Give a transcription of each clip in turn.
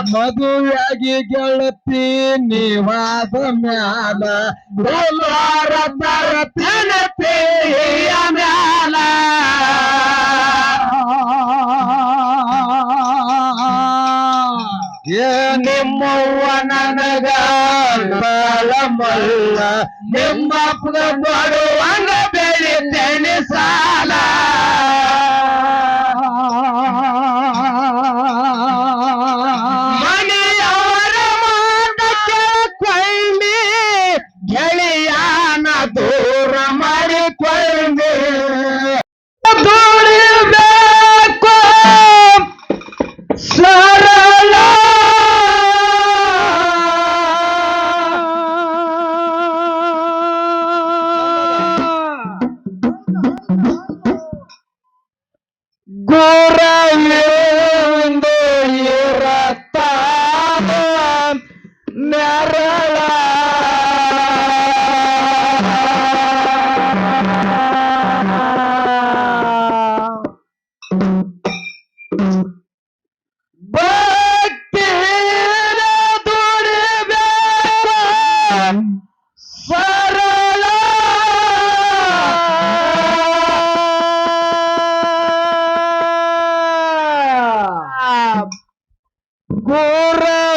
ಮದುವೆಯಾಗಿ ಗೆಳತಿ ನೀವಾದ ಮ್ಯಾಲ ಎಲ್ಲಾರ ತರತಿಯ ಮ್ಯಾಲ ನಿಮ್ಮವ್ವ ನನಗ ಮಲ್ಲ ನಿಮ್ಮ ಬರುವಂಗ ಬೆಳಿತೇನೆ ಸಾಲ ಮನೆಯವರ ಮಾತ ಕೇಳ್ಕೊಳ್ಳಿ ಗೆಳೆಯಾನ ದೂರ ಮಾಡಿಕೊಳ್ಳಿ ದುಡಿಬೇಕು ಸರಳ ಗುರವಿಂದು ಇರತಾನ ನೆರಳ ಭಕ್ತಿ ದುಡಿಬೇಕು ಸರಳ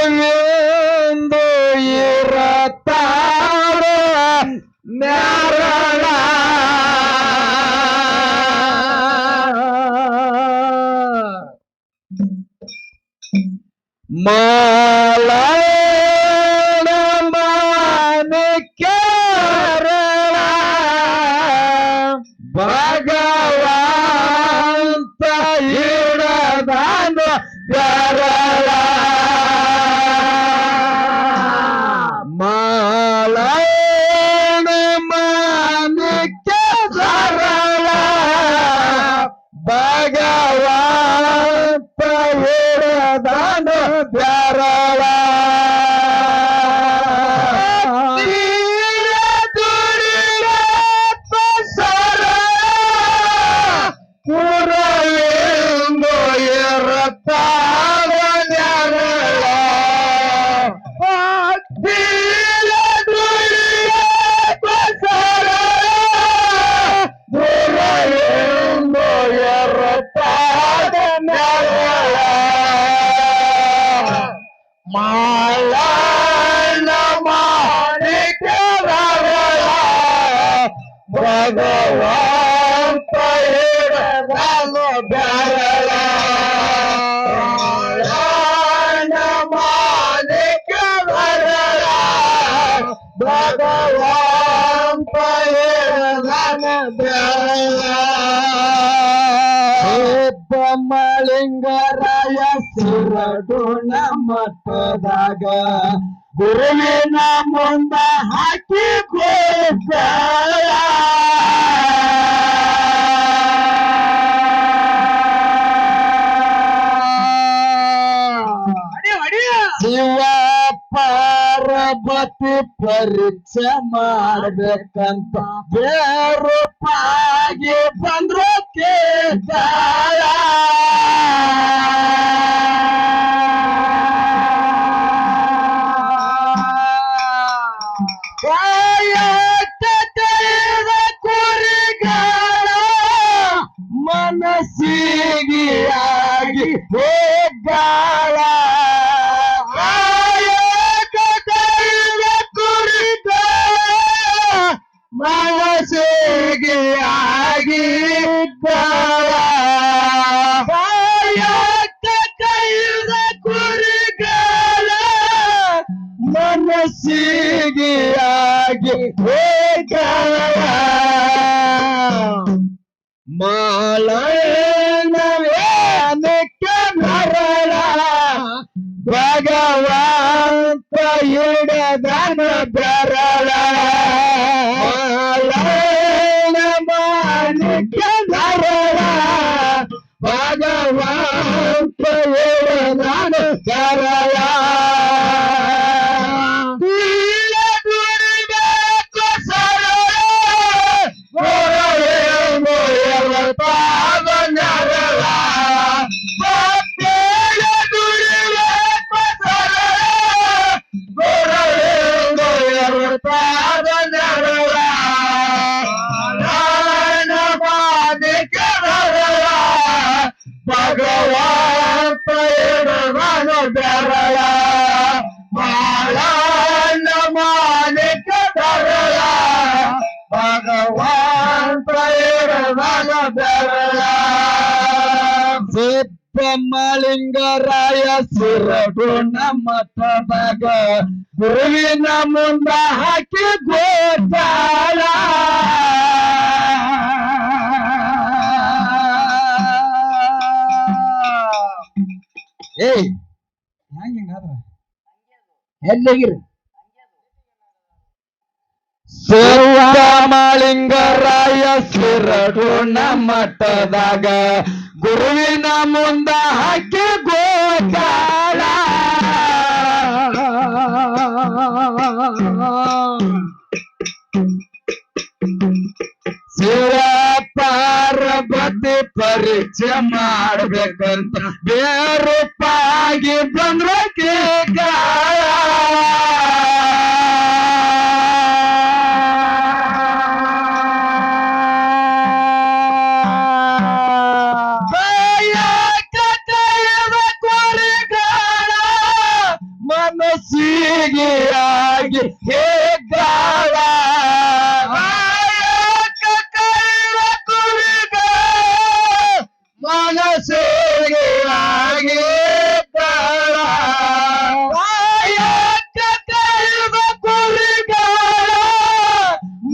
ಗುರವಿಂದು ಇರತಾರ ನೆರಳ ಮಾಲನ ಮಾನಿಕ್ಯ ಭಗವಂತ ಹಿಡದಾನ ಬೆರಳ ಮಾಲನ ಮಾನಿಕ್ಯ ಸರಳ ಭಗವಂತ ಹಿಡದಾನ ಬೆರಳ ಮಾಲನ ಮಾಣಿಕ್ಯ ಭಗವಂತ ಹಿಡದಾನ ಬೆರಳ ಮಾಲನ ಮಾಣಿಕ್ಯ ಭಗವಂತ ಹಿಡದಾನ ಬೆರಳ ಮಳಿಂಗರಾಯ ಸಿರಡುಣ ಮಠದಾಗ ಗುರುವಿನ ಮುಂದ ಹಾಕಿ ಗೋಪಾಲ ಶಿವ ಪಾರ್ವತಿ ಪರೀಕ್ಷೆ ಮಾಡ್ಬೇಕಂತ ಬೇರುಪಾಗಿ ಬಂದ್ರು ಕೇಳ್ತಾಳ ಕುರಿಗಳ ಮನಸ್ಸಿಗಿಯಾಗಿ ಹೋಗಾಳ ಮನಸ್ಸಿಗೆ ಆಗಿ ಕೈದ ಕುರಿಗಳ ಮನಸ್ಸಿಗೆ ಆಗಿ ಮಾಲನಕ್ಕೆ ನರಳ ಭಗವಂತ ಹಿಡದನ ಬೆರಳ ಮಾಲನ ಮಾಣಿಕ್ಯ ನರಳ ಭಗವಂತ ಹಿಡದನ ಬೆರಳ ಬೆರಳ ಮಾಳಣ್ಣ ಮಾಣಿಕ ಧರಳ ಭಗವಂತ ಹಿಡದನ ಬೆರಳ ಸಿದ್ದಮಲಿಂಗರಾಯ ಸಿರಗುಣ ಮಠದಾಗ ಗುರುವಿನ ಮುಂದ ಹಾಕಿ ಗೋಚಾಳ ಏಯ್ ಹೆಂಗಾದ್ರ ಎಲ್ಲಿಗಿರಿ ಸಿದ್ದಮಲಿಂಗರಾಯ ಸಿರಗುಣ ಮಠದಾಗ ಗುರುವಿನ ಮುಂದ ಹಾಕಿ ಗೋಚಾಳ ಶಿವ ಪಾರ್ವತಿ ಪರೀಕ್ಷೆ ಮಾಡ್ಬೇಕಂತ ಬೇರುಪಾಗಿ ಬಂದ್ರ ಕೇಗಾಳ ಮನಸ್ಸಿಗೆ ಆಗಿ ಹೇಗಾಳ ಮನಸ್ಸಿಗೆ ಆಗಿ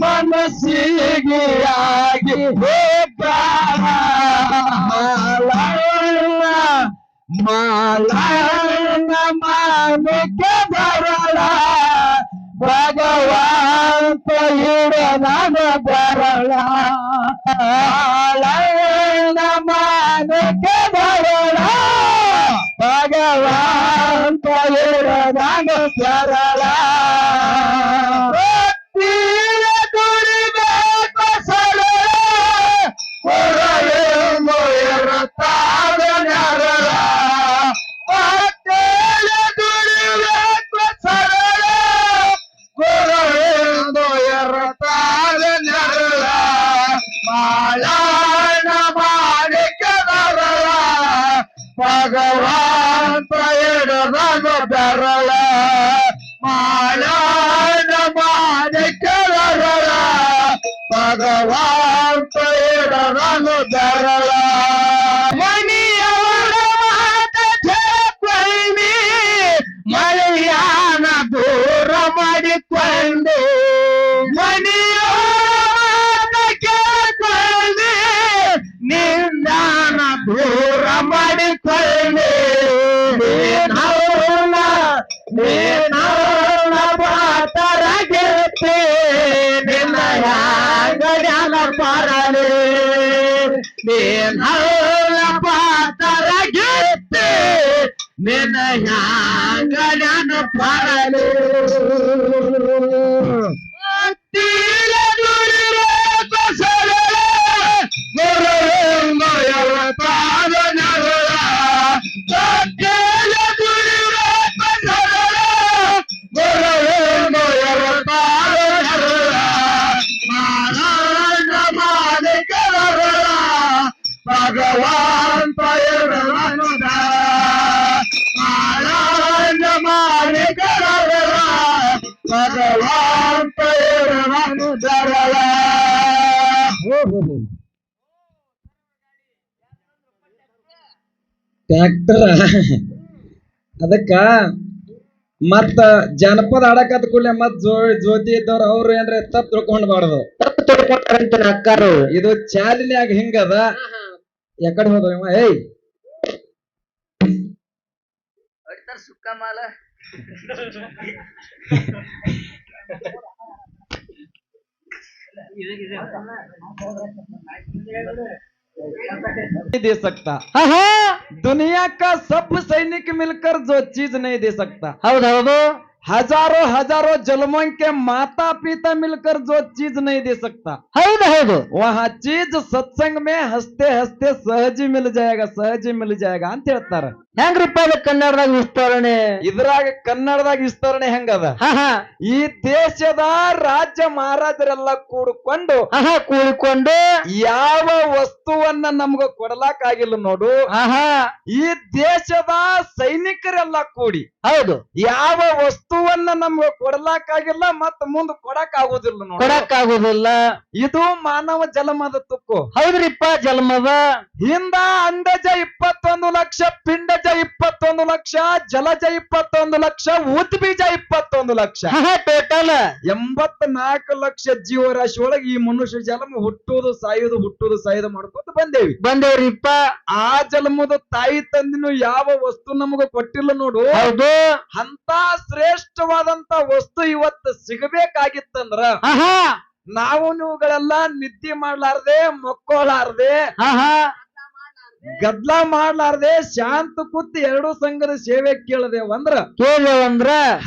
ಮನಸ್ಸಿಗೆ ಆಗಿ ಹೇಗಾಳ ಮಾಲಣ್ಣ ಮಾಣಿಕ ಧರಳ ಭಗವಂತ ಹಿಡದನ ಬೆರಳ ಮಾಲಣ್ಣ ಮಾಣಿಕ ಧರಳ ಭಗವಂತ ಹಿಡದನ ಬೆರಳ ದುಡಿಬೇಕು ಸರಳ ಕೊರಳೆಂದು ಇರುತ್ತಾದ ನೆರಳ ಮಾಳಣ್ಣ ಮಾಣಿಕ ಧರಳ ಭಗವಂತ ಹಿಡದನ ಬೆರಳ ಮಾಳಣ್ಣ ಮಾಣಿಕ ಧರಳ ಭಗವಂತ ಹಿಡದನ ಬೆರಳ ಮಣಿಯವರ ಮಾತ ಕೇಳ್ಕೊಳ್ಳಿ ಮಳೆಯಾನ ದೂರ ಮಾಡಿಕೊಂಡು ನಿಂದಾನ ದೂರ ಮಾಡಿಕೊಳ್ಳಿ ನೀನವನ ಪಾತರಾಗಿರ್ತಿ ನಿನ್ನ ಗಡ್ಯಾನ ಪರಲಿ ನೀನವನ ಪಾತರಾಗಿರ್ತಿ ನಿನ್ನ ಗಡ್ಯಾನ ಪರಲಿ ಭಗವಂತ ಹಿಡದನ ಮಾಳಣ್ಣ ಮಾಣಿಕ ಧರಳ ಭಗವಂತ ಹಿಡದನ ಬೆರಳ ಟ್ರ್ಯಾಕ್ಟರ್ ಅದಕ್ಕ ಮತ್ತ ಜನಪದ ಆಡಕತ್ ಕೂಡಲೇ ಮತ್ ಜ್ಯೋತಿ ಇದ್ದವ್ರು ಅವ್ರು ಏನ್ರ ತಪ್ಪು ತಿಳ್ಕೊಂಡ್ಬಾರ್ದು. ತಪ್ಪು ತಿಳ್ಕೊಂಡಾರಂತ ಅಕ್ಕಾರು. ಇದು ಚಾಲಿನ್ಯಾಗ ಹಿಂಗದ ಎಕಡೆ ಹೋದವ ಏಯ್ ಸುಕ್ಕ ಮಾಲ दे सकता दुनिया का सब सैनिक मिलकर जो चीज नहीं दे सकता ಹೌದು हजारों जन्मों के माता पिता मिलकर जो चीज नहीं दे सकता ಹೌದು ಹೌದು वह चीज सत्संग में हंसते हंसते सहज ही मिल जाएगा ಅಂತ ಹೇಳ್ತಾರ ಹೆಂಗ್ರಿಪ್ಪ ಅದು ಕನ್ನಡದಾಗ ವಿಸ್ತರಣೆ ಇದ್ರಾಗ ಕನ್ನಡದಾಗ ವಿಸ್ತರಣೆ ಹೆಂಗದ ಹಾ ಹಾ ಈ ದೇಶದ ರಾಜ್ಯ ಮಹಾರಾಜರೆಲ್ಲ ಕೂಡಿಕೊಂಡು ಕೂಡಿಕೊಂಡು ಯಾವ ವಸ್ತುವನ್ನ ನಮ್ಗ ಕೊಡಲಾಕಾಗಿಲ್ಲ ನೋಡು ಆಹಾ ಈ ದೇಶದ ಸೈನಿಕರೆಲ್ಲ ಕೂಡಿ ಹೌದು ಯಾವ ವಸ್ತುವನ್ನ ನಮ್ಗ ಕೊಡಲಾಕಾಗಿಲ್ಲ ಮತ್ತ ಮುಂದ ಕೊಡಕ್ ಆಗುದಿಲ್ಲ ನೋಡು ಕೊಡಕ್ಕಾಗುದಿಲ್ಲ ಇದು ಮಾನವ ಜನ್ಮದ ತುಕ್ಕು ಹೌದ್ರಿಪ್ಪ ಜನ್ಮದ ಹಿಂದ ಅಂಡಜ 21 ಲಕ್ಷ ಪಿಂಡಜ 21 ಲಕ್ಷ ಜಲಜ 21 ಲಕ್ಷ ಉದ್ಬೀಜ 21 ಲಕ್ಷ ಟೋಟಲ್ 84 ಲಕ್ಷ ಜೀವರಾಶಿ ಒಳಗೆ ಈ ಮನುಷ್ಯ ಜನ್ಮ ಹುಟ್ಟುವುದು ಸಾಯುವುದು ಮಾಡ್ಕೊತ ಬಂದೇವ್ರಿಪ್ಪ ಆ ಜನ್ಮದ ತಾಯಿ ತಂದಿನೂ ಯಾವ ವಸ್ತು ನಮಗ ಕೊಟ್ಟಿಲ್ಲ ನೋಡು ಹೌದು ಅಂತ ಶ್ರೇಷ್ಠವಾದಂತ ವಸ್ತು ಇವತ್ತು ಸಿಗಬೇಕಾಗಿತ್ತಂದ್ರ ನಾವು ನೀವುಗಳೆಲ್ಲ ನಿದ್ದೆ ಮಾಡ್ಲಾರ್ದೆ ಮಕ್ಕೋಲಾರ್ದೆ ಗದ್ಲ ಮಾಡ್ಲಾರ್ದೆ ಶಾಂತ ಕೂತ್ ಎರಡು ಸಂಘದ ಸೇವೆ ಕೇಳದೇವಂದ್ರ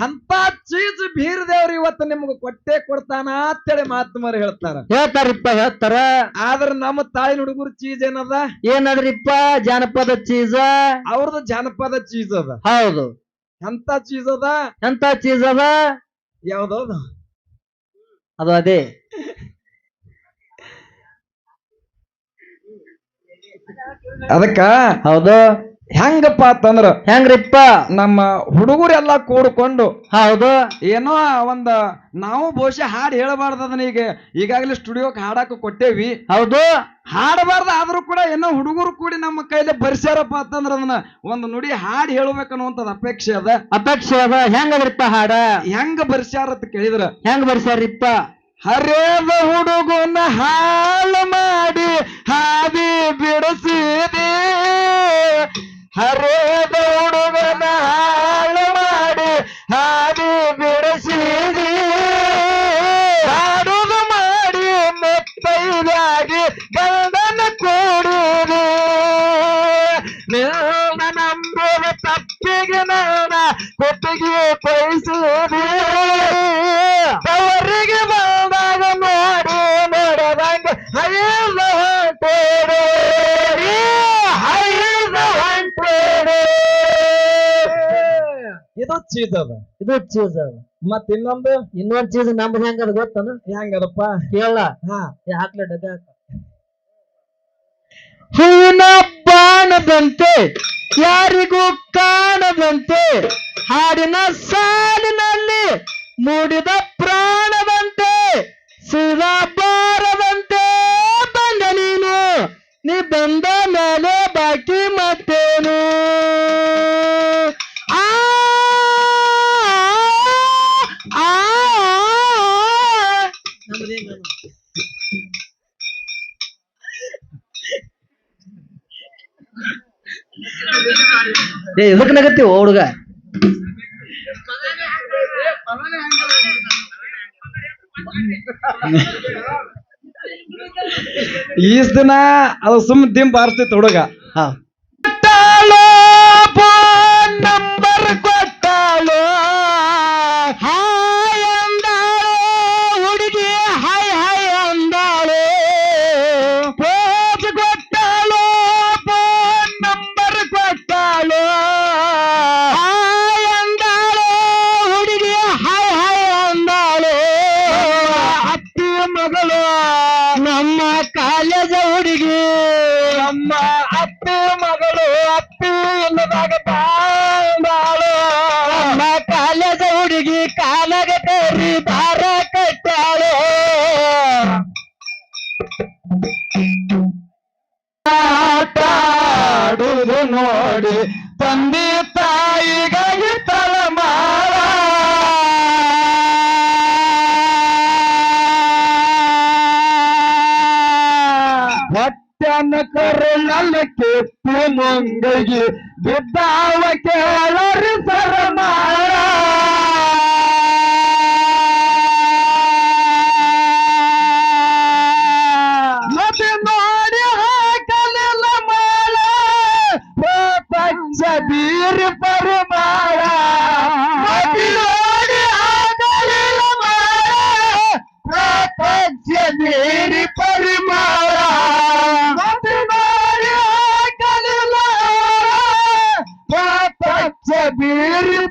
ಅಂತ ಚೀಜ್ ಬೀರದೇವ್ರ ಇವತ್ತು ನಿಮ್ಗ ಕೊಟ್ಟೆ ಕೊಡ್ತಾನ ಅಂತೇಳಿ ಮಾತುಮಾರಿ ಹೇಳ್ತಾರ ಆದ್ರ ನಮ್ಮ ತಾಯಿ ಹುಡುಗರು ಚೀಜ್ ಏನದ್ರಿಪ್ಪ ಜಾನಪದ ಚೀಜ ಅವ್ರದ್ದು ಜಾನಪದ ಚೀಜ್ ಅದ ಹೌದು ಎಂತ ಚೀಜ್ ಅದ ಯಾವ್ದೌದು ಅದು ಅದೇ ಅದಕ್ಕ ಹೌದು ಹೆಂಗಪ್ಪ ಅಂತಂದ್ರ ಹೆಂಗ್ರಿಪ್ಪ ನಮ್ಮ ಹುಡುಗರೆಲ್ಲ ಕೂಡ್ಕೊಂಡು ಹೌದು ಏನೋ ಒಂದ ನಾವು ಬಹುಶಃ ಹಾಡು ಹೇಳಬಾರ್ದ ಅದನ್ನ ಈಗಾಗಲೇ ಸ್ಟುಡಿಯೋಕ್ ಹಾಡಾಕ ಕೊಟ್ಟೇವಿ ಹೌದು ಹಾಡಬಾರ್ದ ಆದ್ರೂ ಕೂಡ ಏನೋ ಹುಡುಗರು ಕೂಡಿ ನಮ್ಮ ಕೈಲಿ ಬರ್ಸ್ಯಾರಪ್ಪ ಅಂತಂದ್ರ ಅದನ್ನ ಒಂದು ನುಡಿ ಹಾಡು ಹೇಳ್ಬೇಕನ್ನುವಂತದ್ ಅಪೇಕ್ಷೆ ಅದ ಹೆಂಗದ್ರಿಪ್ಪ ಹಾಡ ಹೆಂಗ ಬರ್ಸ್ಯಾರ ಅಂತ ಕೇಳಿದ್ರ ಹೆಂಗ ಬರ್ಸ್ಯಾರಿಪ್ಪ ಹರೇದ ಹುಡುಗನ ಹಾಳು ಮಾಡಿ ಹಾದಿ ಬಿಡಿಸಿದೆ ಹರೇದ ಹುಡುಗನ ಹಾಳು ಮಾಡಿ ಹಾದಿ ಬಿಡಿಸಿದೆ ಹಾಡುದು ಮಾಡಿ ಮುತ್ತೈದಾಗಿ ಗಂಡನ ಕೂಡಿದೆ ನಿನ್ನ ನಂಬುವ ತಪ್ಪಿಗೆ ನಾನ ಕೊಟ್ಟಿಗೆ ಕೊಯಿಸಿದೆ ಅವರಿಗೆ ಬಂದಾಗ ನೋಡಿ ನೋಡದಂಗ ಹೈದ ಹೊಂಟೇರೆ ಇದು ಚೀಸ್ ಅದ ಮತ್ತ ಇನ್ನೊಂದ್ ಚೀಸ್ ನಮ್ದು ಹೆಂಗದ ಗೊತ್ತನ ಹೆಂಗದಪ್ಪ ಕೇಳ ಹಾಕ್ಲ ಡಗ ಹೂವಿನ ಬಾಣದಂತೆ ಯಾರಿಗೂ ಕಾಣದಂತೆ ಹಾಡಿನ ಸಾಲಿನಲ್ಲಿ ಮೂಡಿದ ಪ್ರಾಣದಂತೆ ಸೀದಾ ಬಾರದಂತೆ ಬಂದ ನೀ ಬಂದ ಮೇಲೆ ಬಾಕಿ ಮತ್ತೇನು ಇದಕ್ ನಗತ್ತೀವ ಹುಡುಗ ಈಸ್ ದಿನ ಅದು ಸುಮ್ ದಿಂಬ ಆರ್ಸ್ತೈತಿ ಹುಡುಗ ನಂಬರ್ ಕೊಟ್ಟಾಳು ಹಾಯ್ ಅಂದಾಳು ಹುಡುಗಿ ಹಾಯ್ ಹಾಯ್ ಅಂದಾಳು ಪೋಜ್ ಕೊಟ್ಟಾಳು ನಂಬರ್ ಕೊಟ್ಟಾಳು ಹಾಯ್ ಅಂದಾಳು ಹುಡುಗಿ ಹಾಯ್ ಹಾಯ್ ಅಂದಾಳು ಅತ್ತಿ ಮಗಳು ನಮ್ಮ ಕಾಲೇಜ ಹುಡುಗಿ ನಮ್ಮ ಅತ್ತಿ ಮಗಳು ಅತ್ತಿ ಇಲ್ಲದಾಗ ಬಾಳು ನಮ್ಮ ಕಾಲೇಜ ಹುಡುಗಿ ಕಾಲಾಗ ಕರಿ ದಾರ ಕಟ್ಟಾಳು ಆಟಾಡುವುದು ನೋಡಿ ತಂದೆ ತಾಯಿಗಾಗಿ ತಳಮಾಳ ಹೊಟ್ಟೆನ ಕರುಳಲ್ಲ ಕೆತ್ತು ಮುಂಗೈಗೆ ಬಿದ್ದಾವ ಕೇಳರಿ ಸರಮಾಳ ಮತಿ ನೋಡಿ ಹಾಕಲಿಲ್ಲ ಮಾಳ ಪ್ರಪಂಚ ಬೀರಿ ಪರಿಮಾಳ ಮತಿ ನೋಡಿ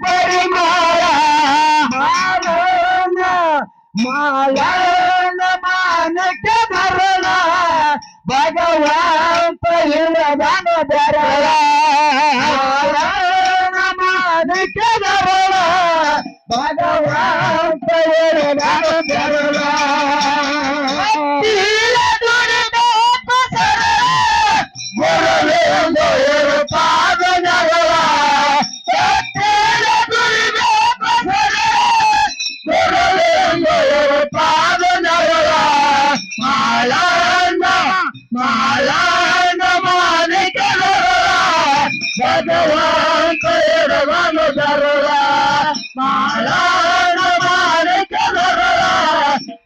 ಪರಿಮಳ ಮಾಲನ ಮಾಲನ ಮಾನಕ್ಕೆ ಬರಳ ಭಗವಂತ ಇಲ್ಲದನ ಬೆರಳ ಮಾಲನ ಮಾನಕ್ಕೆ ಬರಳ ಭಗವಂತ ಇಲ್ಲದನ ಬೆರಳ ಭಗವಂತ ಇರವನು ಬರಲ ಮಾಲನ ಮಾಲಿಕ ಬರಲ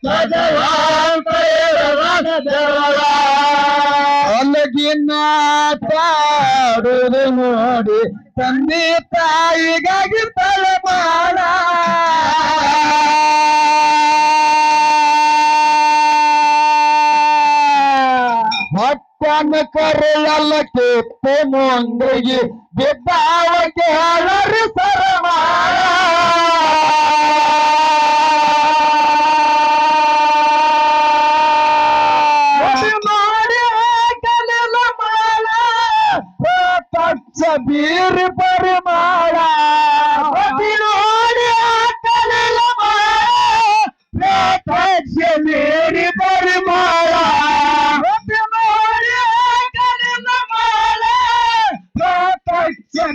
ಭಗವಂತ ಇರವನು ಬರಲ ಒಲಗಿನ ಪಾಡುವುದು ನೋಡಿ ತಂದೆ ತಾಯಿಗಾಗಿ ತಳಮಾಡ ಹೊಟ್ಟನ ಕರೆಯಲ್ಲ ಕೆತ್ತು ಮುಂದಿಗೆ ಬಿದ್ದಾವ ಕೇಳರಿ ಸರಮಾಳ ಮಾಡಿ ಕಲಿಲ ಮಾಳ ತಕ್ಷ ಬೀರಿ ಪರಿಮಾಳ ನೋಡಿ ಕಲಿಲ ಮಾಳ ತಕ್ಷ ಬೀರಿ ಪರಿಮಾಳ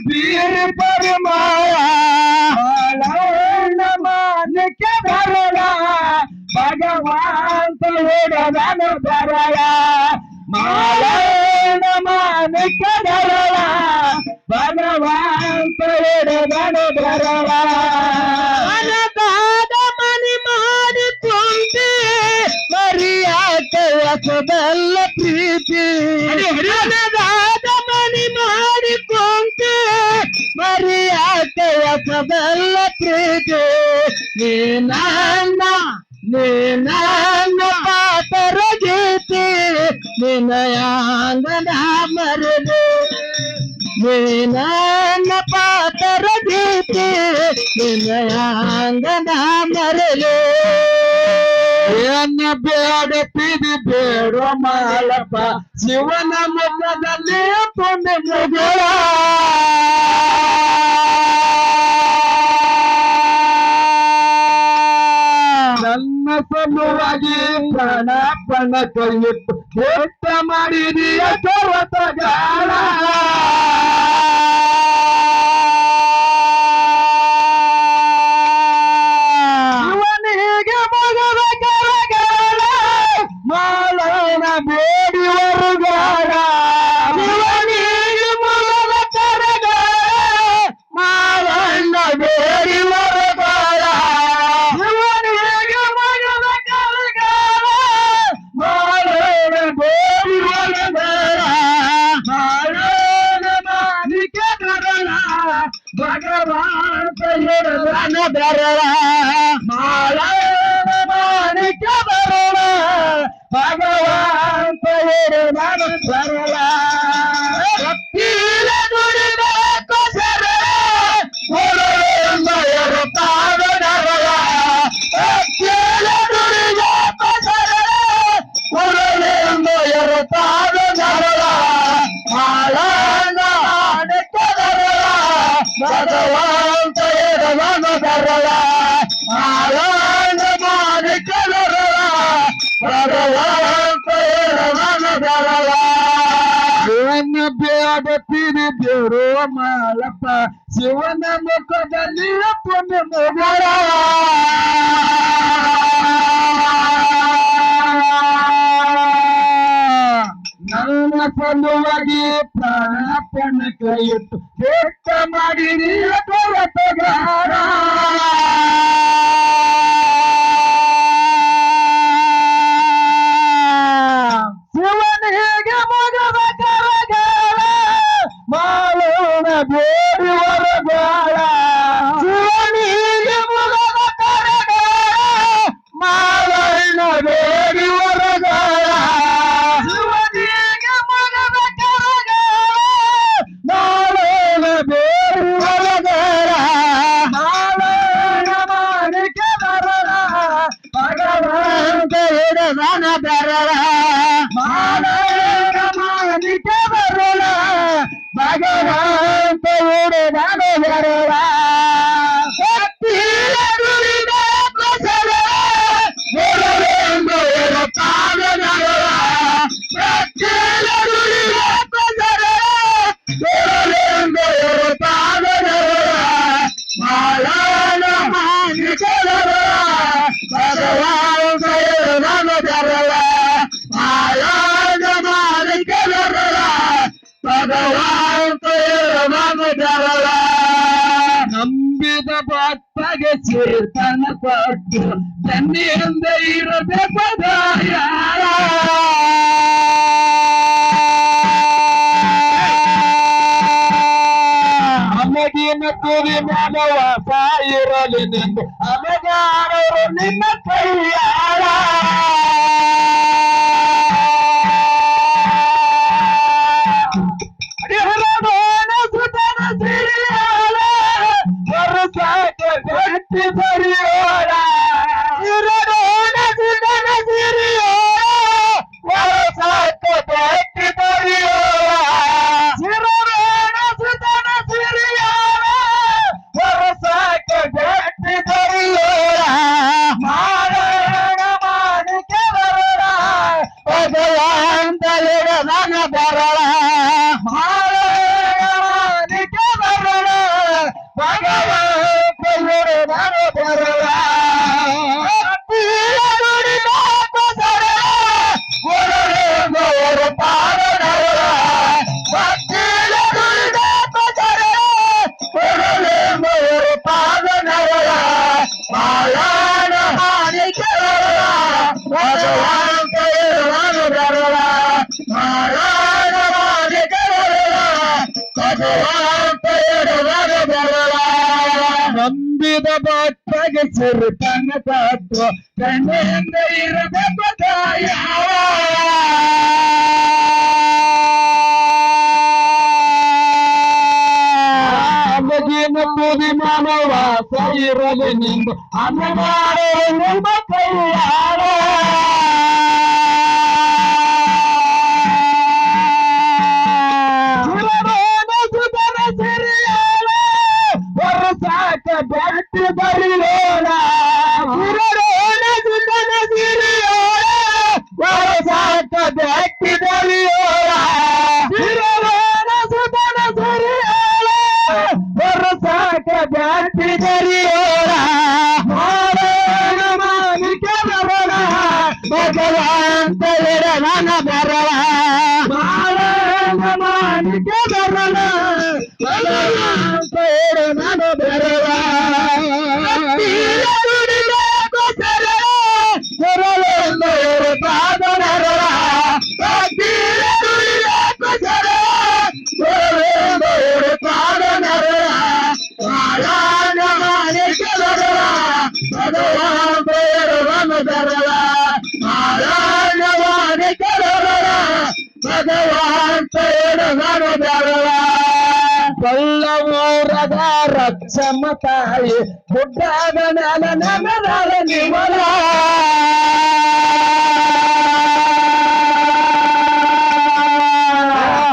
ಬೀರ್ ಪರಿಮಳ ಮಾನಕ್ಕೆ ಬರಲ ಭಗವಂತ ಹಿಡದನು ಬರಲ ಮಾಲನ ಮಾನಕ್ಕೆ ಬರಲ ಭಗವಂತ ಹಿಡದನು ಬರಲ ಅನದಾದ ಮನಿ ಮಾಡಿ ತುಂಬಿ ಮರಿಯಾಕ ಯಸದಲ್ಲ ಪ್ರೀತಿ ಅನದಾದ ಮನಿ ಮಾಡಿ ಮರಿಯಾಕ ಯಸದಲ್ಲ ಪ್ರೀತಿ ನೀನನ್ನ ಪಾತರ ಗೀತಿ ನಿನಯಾಂಗನ ಮರಲಿ ನೀನನ್ನ ಪಾತರ ಗೀತಿ ನಿನಯಾಂಗನ ಮರಲಿ ಏನ ಬೇಡತಿದಿ ಬೇಡೋ ಮಾಲಪ್ಪ ಶಿವನ ಮುಖದಲ್ಲಿ ಪುಣ್ಯ ಮುಗಳ ನನ್ನ ಸಲುವಾಗಿ ಪ್ರಾಣ ಕೈಯಿಟ್ಟು ಕೆಟ್ಟ ಮಾಡಿದೀಯ ಸರ್ವತಗಾಳ ಇವನಿಗೆ ಮಗದ ಕರಗಾಳ ಮಾಲನ ಬೇಡಿ ವರುಗಾಳ ಇವನಿಗೆ ಮಗದ ಕರಗಾಳ ಮಾಲನ ಬೇಡಿ ವರುಗಾಳ ಭಗವಂತ ಹಿಡದನ ಬೆರಳ ಮಾಲನ ಮಾಣಿಕ ಬರಳ ಭಗವಂತ ಹಿಡದನ ಬೆರಳ ಭಕ್ತಿಲ ದುಡಿಬೇಕು ಸರಳ ಗುರುವಿಂದ ಇರುತ್ತಾದ ನರಳ ಭಕ್ತಿಲ ದುಡಿಬೇಕು ಸರಳ ಗುರುವಿಂದ ಇರುತ್ತಾದ ನರಳ ಮಾಲನ ಮಾಣಿಕ ಬರಳ ಭಗವಂತ ಇರವನು ಬರಲ ಮಾಲನ ಮಾಣಿಕ ಬರಲ ಭಗವಂತ ಇರವನು ಬರಲ ಶಿವನ ಬೇಡತಿರಿ ಬೇರುವ ಮಾಲಪ್ಪ ಶಿವನ ಮುಖದಲ್ಲಿ ಪುಣ್ಯ ಮುಗಳ ನನ್ನ ಸಲುವಾಗಿ ಪ್ರಾಣ ಕೈಯಿಟ್ಟು ಕೆಟ್ಟ ಮಾಡಿರಿ ಕೊರತಗಾರ ಶಿವನಿಗೆ ಮಗದ ಕರಗಾಳ ಮಾಲನ ಬೇಡಿ ವರಗಾಳ ಶಿವನಿಗೆ ಮಗದ ಕರಗಾಳ ಮಾಲನ ಬೇಡಿ ವರಗಾಳ ಮಾಲನ ಬೇಡಿ ವರಗಾಳ ನಂಬಿದ ಭಕ್ತಗೆ ಚೇತನ ಕೊಟ್ಟು ಬೆನ್ನಿಂದ ಇರಬೇಕು ದಾಯ ಅಮಗಿನ ತುದಿ ಮ್ಯಾಲ ವಾಸ ಇರಲಿ ನಿಂದು ಅಮಗಾರರು ನಿನ್ನ ಕೈಯಾರ ಸುತನ ಸಿರಿಯಾಳ ವರ್ಷ ಗಟ್ಟಿ ಬರಿಯೋಳ ಇರೋಣ ಸುತನ ಸಿರಿಯೋಳ ವರ್ಷ ಗಟ್ಟಿ ಬರಿಯೋಳ ಇರೋಣ ಸುತನ ಸಿರಿಯಾಳ ವರ್ಷ ಗಟ್ಟಿ ಬರಿಯೋಳ ಮಾಡೋಣ ಮಾಡಿಕೆ ಬರೋಣ ಭಗವಂತ ನನ್ನ ಬರೋಣ ನಂಬಿದ ಭಕ್ತಗೆ ಸಿರಿತನ ತತ್ವ ಕಣ್ಣಿಂದ ಇರಬೇಕು ದಾಯ ಅಮಗಿನ ತುದಿ ಮಾನವ ಇರಲಿ ನಿಂದು ಅನ್ನ ಮಾಡೋ ನಿಮ್ಮ ಕೈಯಾರ ಗಟ್ಟಿ ಬರಿಯೋಣ ಇರೋಣ ಸುತನ ಸಿರಿಯೋಳ ವರ್ಷ ಗಟ್ಟಿ ಬರಿಯೋಳ ಇರೋಣ ಸುತನ ಸಿರಿಯೋಳ ವರ್ಷ ಗಟ್ಟಿ ಬರಿಯೋಳ ಮಾಡೋಣ ಮಾಲಿಕೆ ಬರೋಣ ಭಗವಂತ ನನ್ನ ಬರೋಣ ಮಾಡೋಣ ಮಾಲಿಕೆ ಬರೋಣ ಭಗವಂತ ನಾನು ಬರೋಣ ಬಲ್ಲವೂರದ ರಕ್ಷಮ ತಾಯಿ ಗುಡ್ಡದ ನೆಲ ನೆನದಾಳ ನಿಮಲ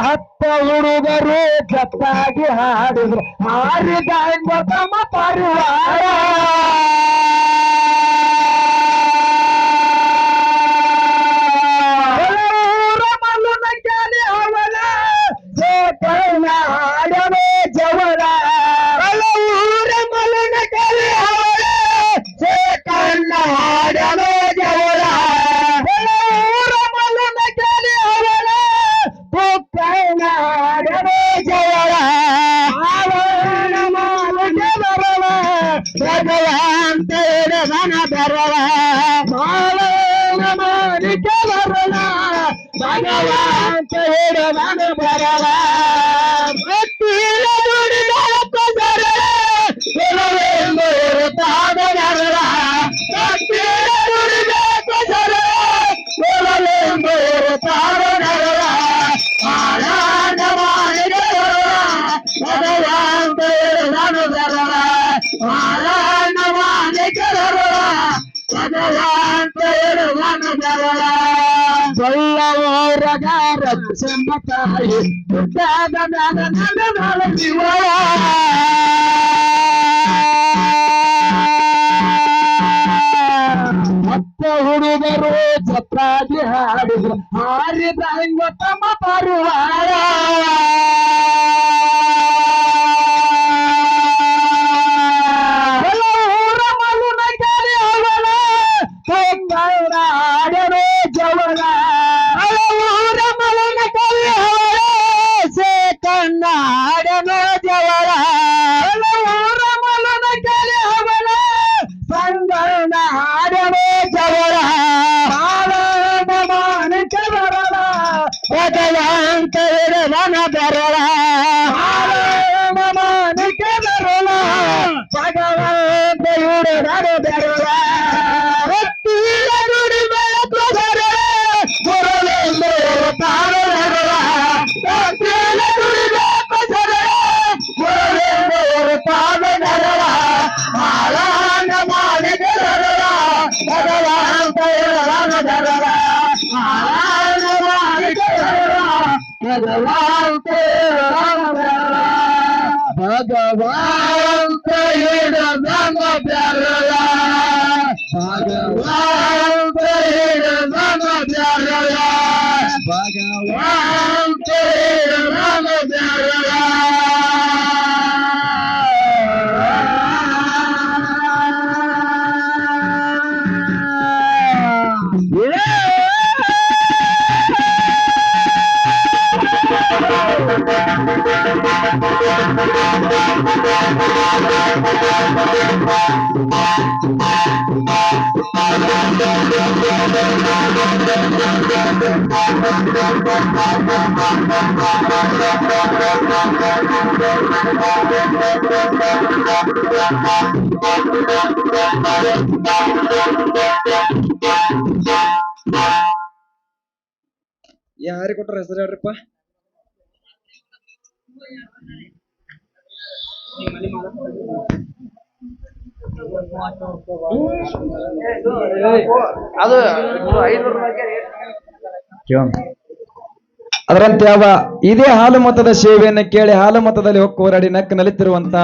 ಹತ್ತ ಹುಡುಗರು ಜತ್ತಾಗಿ ಹಾಡಿದ್ರು ಹಾರಿದ ತಮ್ಮ ಪರಿವಾರ ಆಡವೇ ಜವಳ ಊರ ಮಲನ ಕಲಿ ಅವಳ ಸೇಕಣ್ಣ ಆಡವೇ ಜವಳ ಊರ ಮಲನ ಕಲಿ ಅವಳ ಪುಕ್ಕಣ್ಣ ಆಡವೇ ಜವಳ ಆವರಣ ಮಾಲಿಕೆ ಬರವ ಭಗವಂತ ನನ್ನ ಬರವ ಮಾವನ ಮಾಲಿಕೆ ಬರವ ಭಗವಂತ ನನ್ನ ಬರವ ಬಲ್ಲವೂರಗ ರಕ್ಷಮ ತಾಯಿ ಗುಡ್ಡದ ನನ್ನ ಶಿವಳ ಹತ್ತ ಹುಡುಗರು ಜತ್ರಾಗಿ ಹಾಡಿದ್ರು ಹಾರಿದ ತಮ್ಮ ಪರಿವಾರ ಆಡವೇ ಜವಳ ಊರ ಮಲನ ಕವಿ ಅವಳ ಸೇಕಣ್ಣ ಆಡವೇ ಜವಳ ಊರ ಮಲನ ಬೆರಳ ಮಾಣಿಕ್ಯ ಬೆರಳ ಭಗವಂತ ಹಿಡಿದಾನ ಬೆರಳ ಭಕ್ತಿಯ ದುಡಿಮೆ ಪ್ರಸರ ಗುರುವಿಂದ ತಾನ ಬೆರಳ ಭಕ್ತಿಯ ದುಡಿಮೆ ಪ್ರಸರ ಗುರುವಿಂದ ತಾನ ಬೆರಳ ಮಾರಾಣ ಮಾಡಿದ ಬೆರಳ ಭಗವಂತ ಹಿಡಿದಾನ ಬೆರಳ ಮಾರಾಣ ಮಾಡಿದ ಬೆರಳ ಭಗವಂತ ಹಿಡಿದಾನ ಬೆರಳ ಭಗವಂತ ಹಿಡಿದಾನ ಬೆರಳ ಭಗವಂತ ಹಿಡಿದಾನ ಬೆರಳ ಭಗವಂತ ಹಿಡಿದಾನ ಬೆರಳ ಯಾರಿಗೆ ಕೊಟ್ರ ಹೆಸರು ಹೇಳ್ರಿಪ್ಪ? ಅದರಂತೆ ಅವ ಇದೇ ಹಾಲು ಮತದ ಸೇವೆಯನ್ನು ಕೇಳಿ ಹಾಲು ಮತದಲ್ಲಿ ಹೋಗಿ ಹೋರಾಡಿ ನಕ್ಕ ನಲಿತಿರುವಂತ